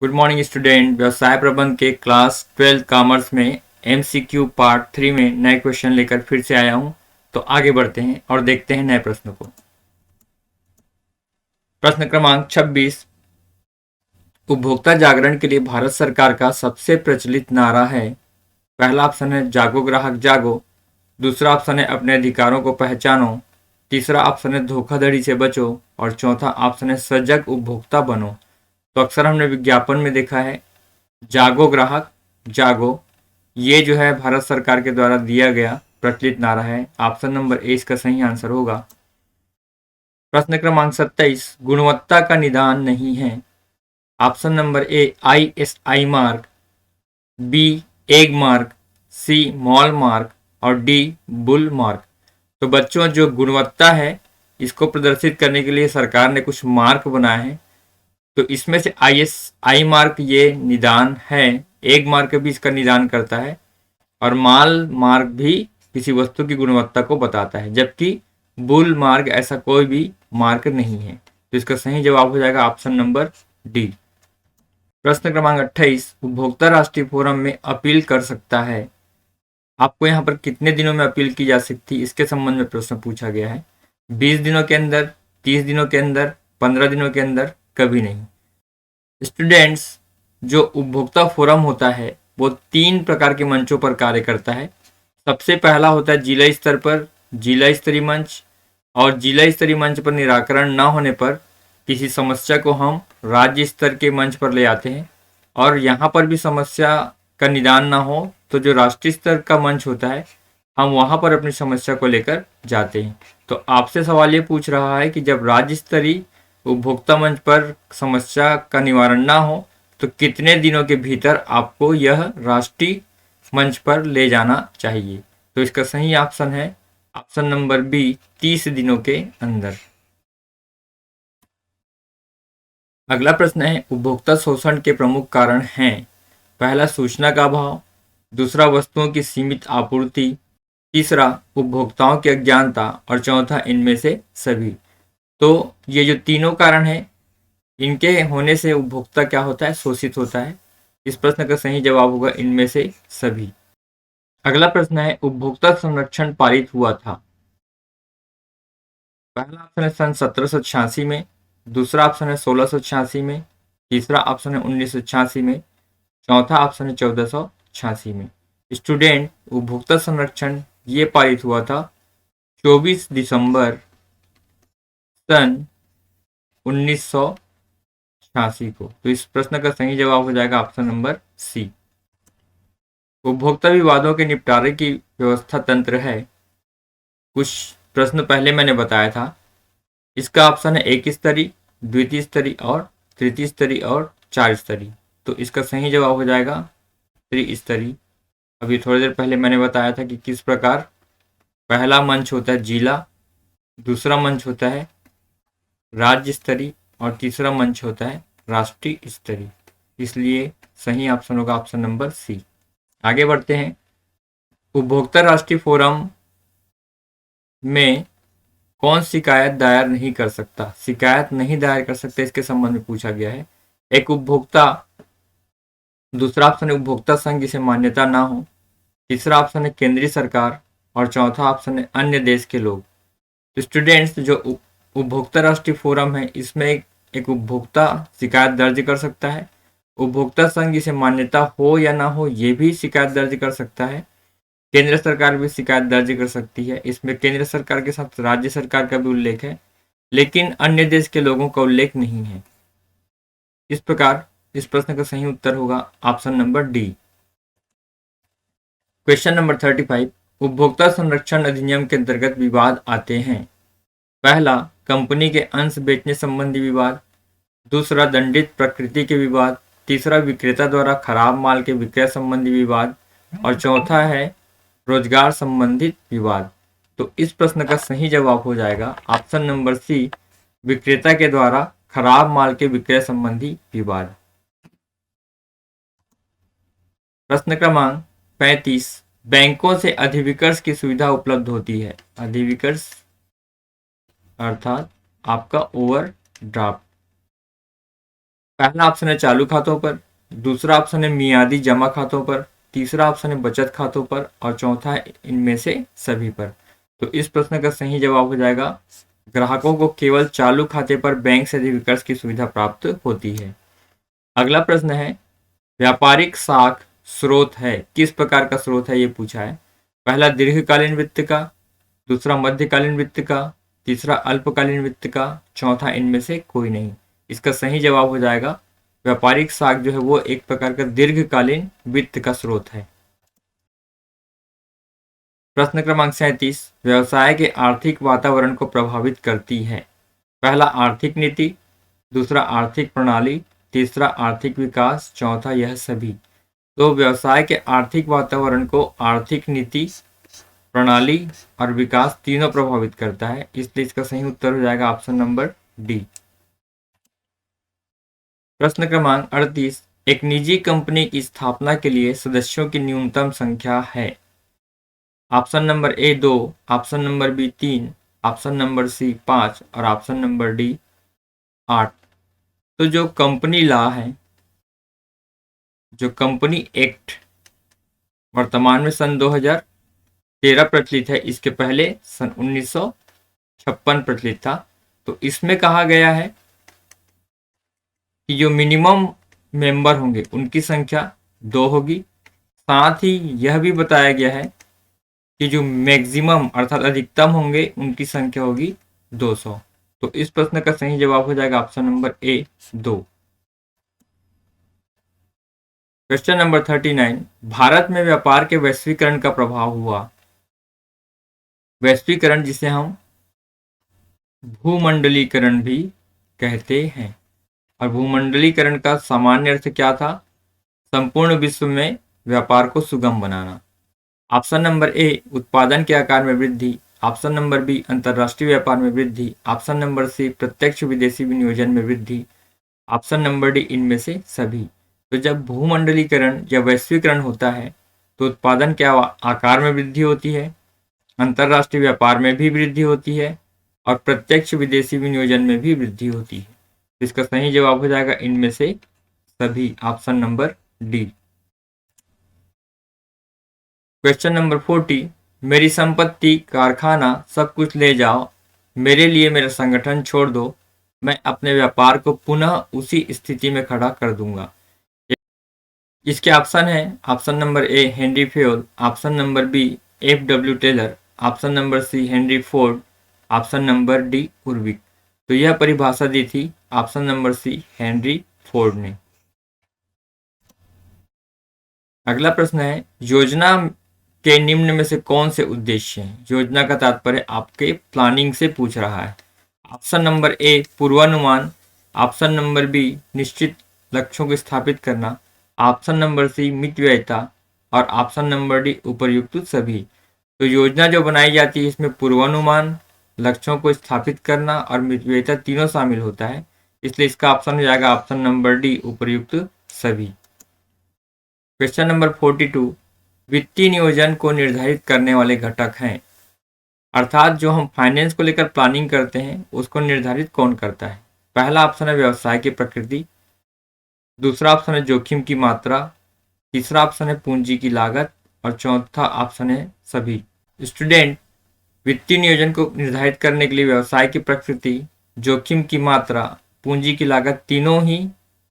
Good morning student. व्यवसाय प्रबंध के क्लास 12 कॉमर्स में एमसीक्यू पार्ट 3 में नए क्वेश्चन लेकर फिर से आया हूं। तो आगे बढ़ते हैं और देखते हैं नए प्रश्न को। प्रश्न क्रमांक 26। उपभोक्ता जागरण के लिए भारत सरकार का सबसे प्रचलित नारा है। पहला ऑप्शन है जागो ग्राहक जागो, दूसरा ऑप्शन है अपने अधिकारों को पहचानो, तीसरा ऑप्शन है धोखाधड़ी से बचो और चौथा ऑप्शन है सजग उपभोक्ता बनो। तो अक्सर हमने विज्ञापन में देखा है जागो ग्राहक जागो, ये जो है भारत सरकार के द्वारा दिया गया प्रचलित नारा है। ऑप्शन नंबर ए इसका सही आंसर होगा। प्रश्न क्रमांक 27। गुणवत्ता का निदान नहीं है। Option number A ISI mark, B Agmark, C mall mark और डी बुल मार्क। तो बच्चों, जो गुणवत्ता है इसको प्रदर्शित करने के लिए सरकार ने कुछ मार्क बनाए हैं। तो इसमें से ISI मार्क ये निदान है, एग मार्क भी इसका निदान करता है और माल मार्क भी किसी वस्तु की गुणवत्ता को बताता है, जबकि बुल मार्क ऐसा कोई भी मार्क नहीं है। तो इसका सही जवाब हो जाएगा ऑप्शन नंबर डी। प्रश्न क्रमांक 28। उपभोक्ता राष्ट्रीय फोरम में अपील कर सकता है। आपको यहाँ पर कितने दिनों में अपील की जा सकती है इसके संबंध में प्रश्न पूछा गया है। 20 दिनों के अंदर, 30 दिनों के अंदर, 15 दिनों के अंदर, कभी नहीं। स्टूडेंट्स, जो उपभोक्ता फोरम होता है वो 3 प्रकार के मंचों पर कार्य करता है। सबसे पहला होता है जिला स्तर पर जिला स्तरीय मंच, और जिला स्तरीय मंच पर निराकरण न होने पर किसी समस्या को हम राज्य स्तर के मंच पर ले आते हैं, और यहाँ पर भी समस्या का निदान ना हो तो जो राष्ट्रीय स्तर का मंच होता है हम वहाँ पर अपनी समस्या को लेकर जाते हैं। तो आपसे सवाल ये पूछ रहा है कि जब राज्य स्तरीय उपभोक्ता मंच पर समस्या का निवारण ना हो तो कितने दिनों के भीतर आपको यह राष्ट्रीय मंच पर ले जाना चाहिए। तो इसका सही ऑप्शन है ऑप्शन नंबर बी, 30 दिनों के अंदर। अगला प्रश्न है उपभोक्ता शोषण के प्रमुख कारण हैं। पहला सूचना का अभाव, दूसरा वस्तुओं की सीमित आपूर्ति, तीसरा उपभोक्ताओं की अज्ञानता और चौथा इनमें से सभी। तो ये जो तीनों कारण हैं इनके होने से उपभोक्ता क्या होता है, शोषित होता है। इस प्रश्न का सही जवाब होगा इनमें से सभी। अगला प्रश्न है उपभोक्ता संरक्षण पारित हुआ था। पहला ऑप्शन है सन 1786 में, दूसरा ऑप्शन है 1686 में, तीसरा ऑप्शन है 1986 में, चौथा ऑप्शन है 1486 में। स्टूडेंट, उपभोक्ता संरक्षण ये पारित हुआ था 24 दिसंबर सन 1986 को। तो इस प्रश्न का सही जवाब हो जाएगा ऑप्शन नंबर सी। उपभोक्ता विवादों के निपटारे की व्यवस्था तंत्र है। कुछ प्रश्न पहले मैंने बताया था। इसका ऑप्शन है एक स्तरीय, द्वितीय स्तरीय और तृतीय स्तरीय और 4 स्तरीय। तो इसका सही जवाब हो जाएगा त्रिस्तरीय। अभी थोड़ी देर पहले मैंने बताया था कि किस प्रकार पहला मंच होता है जिला, दूसरा मंच होता है राज्य स्तरीय और तीसरा मंच होता है राष्ट्रीय स्तरीय। इसलिए सही ऑप्शन होगा ऑप्शन नंबर सी। आगे बढ़ते हैं। उपभोक्ता राष्ट्रीय फोरम में कौन शिकायत दायर नहीं कर सकता। शिकायत नहीं दायर कर सकते इसके संबंध में पूछा गया है। एक उपभोक्ता, दूसरा ऑप्शन है उपभोक्ता संघ जिसे मान्यता ना हो, तीसरा ऑप्शन है केंद्रीय सरकार और चौथा ऑप्शन है अन्य देश के लोग। तो स्टूडेंट्स, जो उपभोक्ता राष्ट्रीय फोरम है इसमें एक उपभोक्ता शिकायत दर्ज कर सकता है। उपभोक्ता संघ जिसे मान्यता हो या ना हो ये भी शिकायत दर्ज कर सकता है। केंद्र सरकार भी शिकायत दर्ज कर सकती है। इसमें केंद्र सरकार के साथ राज्य सरकार का भी उल्लेख है, लेकिन अन्य देश के लोगों का उल्लेख नहीं है। इस प्रकार इस प्रश्न का सही उत्तर होगा option number D. Question number 35। उपभोक्ता संरक्षण अधिनियम के अंतर्गत विवाद आते हैं। पहला कंपनी के अंश बेचने संबंधी विवाद, दूसरा दंडित प्रकृति के विवाद, तीसरा विक्रेता द्वारा खराब माल के विक्रय संबंधी विवाद और चौथा है रोजगार संबंधित विवाद। तो इस प्रश्न का सही जवाब हो जाएगा ऑप्शन नंबर सी, विक्रेता के द्वारा खराब माल के विक्रय संबंधी विवाद। प्रश्न क्रमांक 35। बैंकों से अधिविकर्ष की सुविधा उपलब्ध होती है। अधिविकर्ष अर्थात आपका ओवरड्राफ्ट। पहला ऑप्शन है चालू खातों पर, दूसरा ऑप्शन है मियादी जमा खातों पर, तीसरा ऑप्शन है बचत खातों पर और चौथा है इनमें से सभी पर। तो इस प्रश्न का सही जवाब हो जाएगा ग्राहकों को केवल चालू खाते पर बैंक से अधिक कर्ज की सुविधा प्राप्त होती है। अगला प्रश्न है व्यापारिक साख स्रोत है, किस प्रकार का स्रोत है ये पूछा है। पहला दीर्घकालीन वित्त का, दूसरा मध्यकालीन वित्त का, तीसरा अल्पकालीन वित्त का, चौथा इनमें से कोई नहीं। इसका सही जवाब हो जाएगा व्यापारिक साख जो है वो एक प्रकार का दीर्घकालीन वित्त का स्रोत है। प्रश्न क्रमांक 37 व्यवसाय के आर्थिक वातावरण को प्रभावित करती है। पहला आर्थिक नीति, दूसरा आर्थिक प्रणाली, तीसरा आर्थिक विकास, चौथा यह सभी। तो व्यवसाय के आर्थिक वातावरण को आर्थिक नीति, प्रणाली और विकास तीनों प्रभावित करता है, इसलिए इसका सही उत्तर हो जाएगा ऑप्शन नंबर डी। प्रश्न क्रमांक 38 एक निजी कंपनी की स्थापना के लिए सदस्यों की न्यूनतम संख्या है। Option number A 2, option number B 3, option number C 5 और ऑप्शन नंबर डी 8। तो जो कंपनी लॉ है, जो कंपनी एक्ट वर्तमान में सन 2013 प्रचलित है, इसके पहले सन 1956 प्रचलित था। तो इसमें कहा गया है कि जो मिनिमम मेंबर होंगे उनकी संख्या 2 होगी। साथ ही यह भी बताया गया है कि जो मैक्सिमम अर्थात अधिकतम होंगे उनकी संख्या होगी 200। तो इस प्रश्न का सही जवाब हो जाएगा option number A 2। Question number 39 Bharat में व्यापार के वैश्वीकरण का प्रभाव हुआ। वैश्वीकरण जिसे हम भूमंडलीकरण भी कहते हैं, और भूमंडलीकरण का सामान्य अर्थ क्या था, संपूर्ण विश्व में व्यापार को सुगम बनाना। ऑप्शन नंबर ए उत्पादन के आकार में वृद्धि, ऑप्शन नंबर बी अंतर्राष्ट्रीय व्यापार में वृद्धि, ऑप्शन नंबर सी प्रत्यक्ष विदेशी विनियोजन में वृद्धि, ऑप्शन नंबर डी इनमें से सभी। तो जब भूमंडलीकरण या वैश्वीकरण होता है तो उत्पादन के आकार में वृद्धि होती है, अंतर्राष्ट्रीय व्यापार में भी वृद्धि होती है और प्रत्यक्ष विदेशी विनियोजन में भी वृद्धि होती है। तो इसका सही जवाब हो जाएगा इनमें से सभी, option number D. Question number 40 मेरी संपत्ति, कारखाना सब कुछ ले जाओ, मेरे लिए मेरा संगठन छोड़ दो, मैं अपने व्यापार को पुनः उसी स्थिति में खड़ा कर दूंगा। इसके ऑप्शन है option number A Henry Fayol, option number B F W. Taylor, option number C Henry Ford, option number D Urwick. तो यह परिभाषा दी थी option number C Henry Ford ने। अगला प्रश्न है योजना के निम्न में से कौन से उद्देश्य हैं। योजना का तात्पर्य आपके प्लानिंग से पूछ रहा है। ऑप्शन नंबर ए पूर्वानुमान, ऑप्शन नंबर बी निश्चित लक्ष्यों को स्थापित करना, ऑप्शन नंबर सी मितव्ययिता और ऑप्शन नंबर डी उपर्युक्त सभी। तो योजना जो बनाई जाती है इसमें पूर्वानुमान, लक्ष्यों को स्थापित करना और मितव्ययिता तीनों शामिल होता है, इसलिए इसका ऑप्शन हो जाएगा ऑप्शन नंबर डी उपर्युक्त सभी। क्वेश्चन नंबर 42 वित्तीय नियोजन को निर्धारित करने वाले घटक हैं, अर्थात जो हम फाइनेंस को लेकर प्लानिंग करते हैं उसको निर्धारित कौन करता है। पहला ऑप्शन है व्यवसाय की प्रकृति, दूसरा ऑप्शन है जोखिम की मात्रा, तीसरा ऑप्शन है पूंजी की लागत और चौथा ऑप्शन है सभी। स्टूडेंट वित्तीय नियोजन को निर्धारित करने के लिए व्यवसाय की प्रकृति, जोखिम की मात्रा, पूंजी की लागत तीनों ही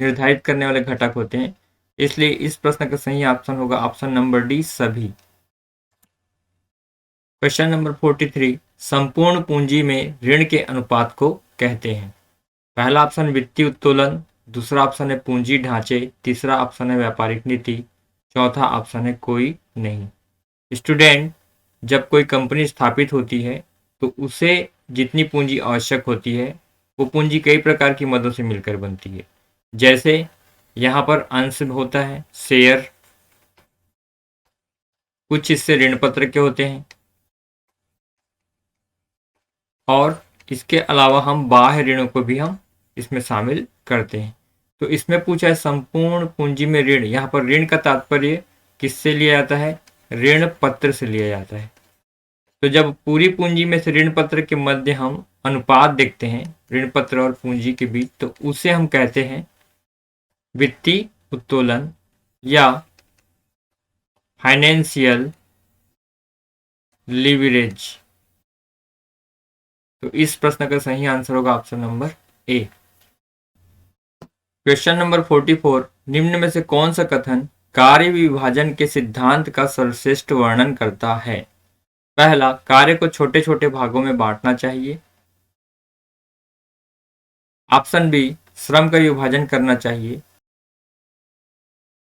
निर्धारित करने वाले घटक होते हैं, इसलिए इस प्रश्न का सही ऑप्शन होगा ऑप्शन नंबर डी सभी। क्वेश्चन नंबर 43 संपूर्ण पूंजी में ऋण के अनुपात को कहते हैं। पहला ऑप्शन वित्तीय उत्तोलन, दूसरा ऑप्शन है पूंजी ढांचे, तीसरा ऑप्शन है व्यापारिक नीति, चौथा ऑप्शन है कोई नहीं। स्टूडेंट जब कोई कंपनी स्थापित होती है तो उसे जितनी पूंजी आवश्यक होती है वो पूंजी कई प्रकार की मदों से मिलकर बनती है। जैसे यहाँ पर अंश होता है, शेयर, कुछ हिस्से ऋण पत्र के होते हैं और इसके अलावा हम बाह्य ऋणों को भी हम इसमें शामिल करते हैं। तो इसमें पूछा है संपूर्ण पूंजी में ऋण, यहाँ पर ऋण का तात्पर्य किससे लिया जाता है, ऋण पत्र से लिया जाता है। तो जब पूरी पूंजी में से ऋण पत्र के मध्य हम अनुपात देखते हैं ऋण पत्र और पूंजी के बीच, तो उसे हम कहते हैं वित्तीय उत्तोलन या फाइनेंशियल लीवरेज। तो इस प्रश्न का सही आंसर होगा ऑप्शन नंबर ए। क्वेश्चन नंबर 44, निम्न में से कौन सा कथन कार्य विभाजन के सिद्धांत का सर्वश्रेष्ठ वर्णन करता है? पहला, कार्य को छोटे छोटे भागों में बांटना चाहिए। ऑप्शन बी, श्रम का विभाजन करना चाहिए।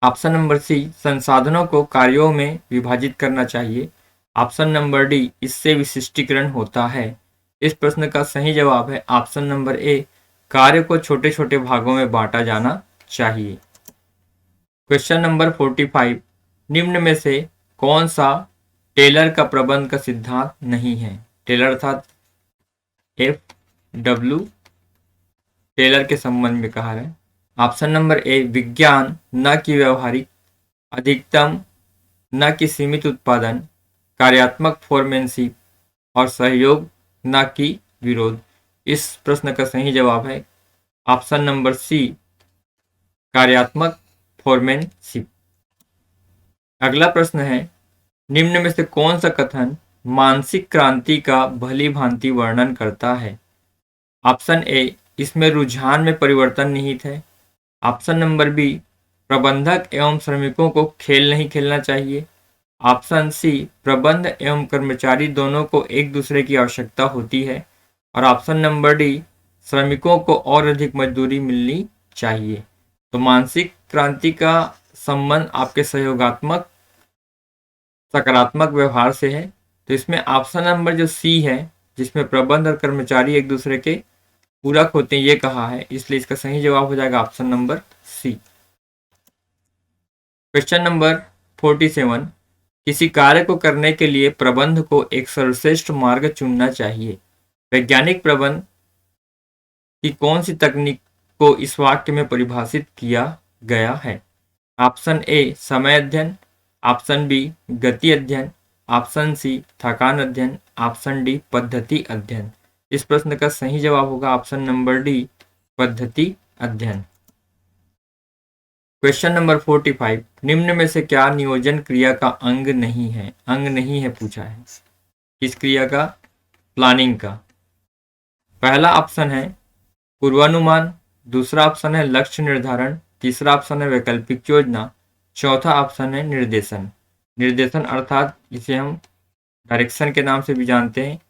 ऑप्शन नंबर सी, संसाधनों को कार्यों में विभाजित करना चाहिए। ऑप्शन नंबर डी, इससे विशिष्टीकरण होता है। इस प्रश्न का सही जवाब है ऑप्शन नंबर ए, कार्य को छोटे छोटे भागों में बांटा जाना चाहिए। क्वेश्चन नंबर 45, निम्न में से कौन सा टेलर का प्रबंध का सिद्धांत नहीं है? टेलर अर्थात FW टेलर के संबंध में कहा है। ऑप्शन नंबर ए, विज्ञान न कि व्यवहारिक, अधिकतम न कि सीमित उत्पादन, कार्यात्मक फोरमैनशिप और सहयोग न कि विरोध। इस प्रश्न का सही जवाब है ऑप्शन नंबर सी, कार्यात्मक फोरमैनशिप। अगला प्रश्न है, निम्न में से कौन सा कथन मानसिक क्रांति का भली भांति वर्णन करता है? ऑप्शन ए, इसमें रुझान में परिवर्तन निहित है। ऑप्शन नंबर बी, प्रबंधक एवं श्रमिकों को खेल नहीं खेलना चाहिए। ऑप्शन सी, प्रबंध एवं कर्मचारी दोनों को एक दूसरे की आवश्यकता होती है। और ऑप्शन नंबर डी, श्रमिकों को और अधिक मजदूरी मिलनी चाहिए। तो मानसिक क्रांति का संबंध आपके सहयोगात्मक सकारात्मक व्यवहार से है। तो इसमें ऑप्शन नंबर जो सी है, जिसमें प्रबंध और कर्मचारी एक दूसरे के पूरक होते हैं, ये कहा है, इसलिए इसका सही जवाब हो जाएगा option number C. Question number 47, किसी कार्य को करने के लिए प्रबंध को एक सर्वश्रेष्ठ मार्ग चुनना चाहिए। वैज्ञानिक प्रबंध की कौन सी तकनीक को इस वाक्य में परिभाषित किया गया है? ऑप्शन ए, समय अध्ययन। ऑप्शन बी, गति अध्ययन। ऑप्शन सी, थकान अध्ययन। ऑप्शन डी, पद्धति अध्ययन। इस प्रश्न का सही जवाब होगा ऑप्शन नंबर डी, पद्धति अध्ययन। क्वेश्चन नंबर 45, निम्न में से क्या नियोजन क्रिया का अंग नहीं है? अंग नहीं है पूछा है। किस क्रिया का? प्लानिंग का। पहला ऑप्शन है पूर्वानुमान, दूसरा ऑप्शन है लक्ष्य निर्धारण, तीसरा ऑप्शन है वैकल्पिक योजना, चौथा ऑप्शन है निर्देशन। निर्देशन अर्थात इसे हम डायरेक्शन के नाम से भी जानते हैं।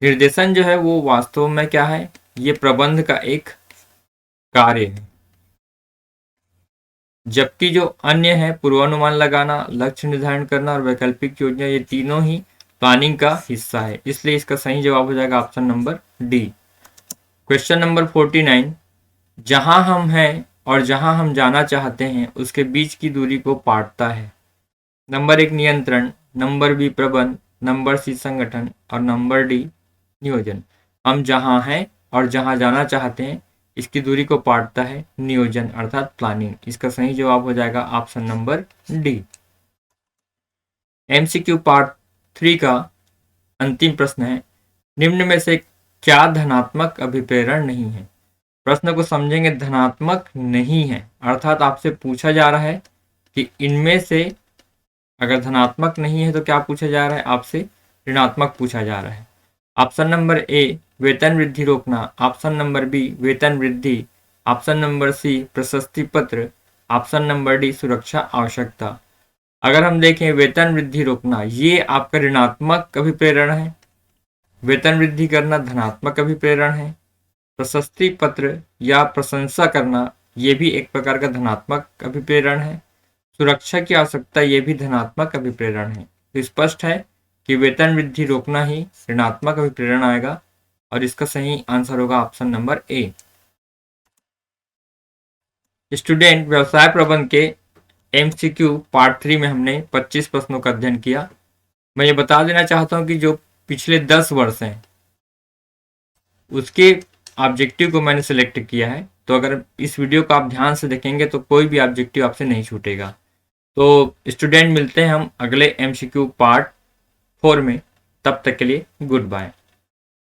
निर्देशन जो है वो वास्तव में क्या है? ये प्रबंध का एक कार्य है, जबकि जो अन्य है पूर्वानुमान लगाना, लक्ष्य निर्धारण करना और वैकल्पिक योजना, ये तीनों ही प्लानिंग का हिस्सा है। इसलिए इसका सही जवाब हो जाएगा option number D. Question number 49, जहां हम हैं और जहां हम जाना चाहते हैं उसके बीच की दूरी को पाटता है। नंबर 1 नियंत्रण, नंबर बी प्रबंध, नंबर सी संगठन और नंबर डी नियोजन। हम जहां हैं और जहां जाना चाहते हैं इसकी दूरी को पाटता है नियोजन अर्थात प्लानिंग। इसका सही जवाब हो जाएगा option number D. MCQ part 3 का अंतिम प्रश्न है, निम्न में से क्या धनात्मक अभिप्रेरण नहीं है? प्रश्न को समझेंगे, धनात्मक नहीं है अर्थात आपसे पूछा जा रहा है कि इनमें से अगर धनात्मक नहीं है तो क्या पूछा जा रहा है? आपसे ऋणात्मक पूछा जा रहा है। ऑप्शन नंबर ए, वेतन वृद्धि रोकना। ऑप्शन नंबर बी, वेतन वृद्धि। ऑप्शन नंबर सी, प्रशस्ति पत्र। ऑप्शन नंबर डी, सुरक्षा आवश्यकता। अगर हम देखें वेतन वृद्धि रोकना, ये आपका ऋणात्मक अभिप्रेरण है। वेतन वृद्धि करना धनात्मक अभिप्रेरण है। प्रशस्ति पत्र या प्रशंसा करना, ये भी एक प्रकार का धनात्मक अभिप्रेरण है। सुरक्षा की आवश्यकता, ये भी धनात्मक अभिप्रेरण है। तो स्पष्ट है कि वेतन वृद्धि रोकना ही ऋणात्मक अभिप्रेरण आएगा और इसका सही आंसर होगा ऑप्शन नंबर ए। स्टूडेंट, व्यवसाय प्रबंध के MCQ पार्ट 3 में हमने 25 प्रश्नों का अध्ययन किया। मैं ये बता देना चाहता हूँ कि जो पिछले 10 वर्ष हैं उसके ऑब्जेक्टिव को मैंने सिलेक्ट किया है। तो अगर इस वीडियो को आप ध्यान से देखेंगे तो कोई भी ऑब्जेक्टिव आपसे नहीं छूटेगा। तो स्टूडेंट, मिलते हैं हम अगले MCQ पार्ट 4 में। तब तक के लिए गुड बाय।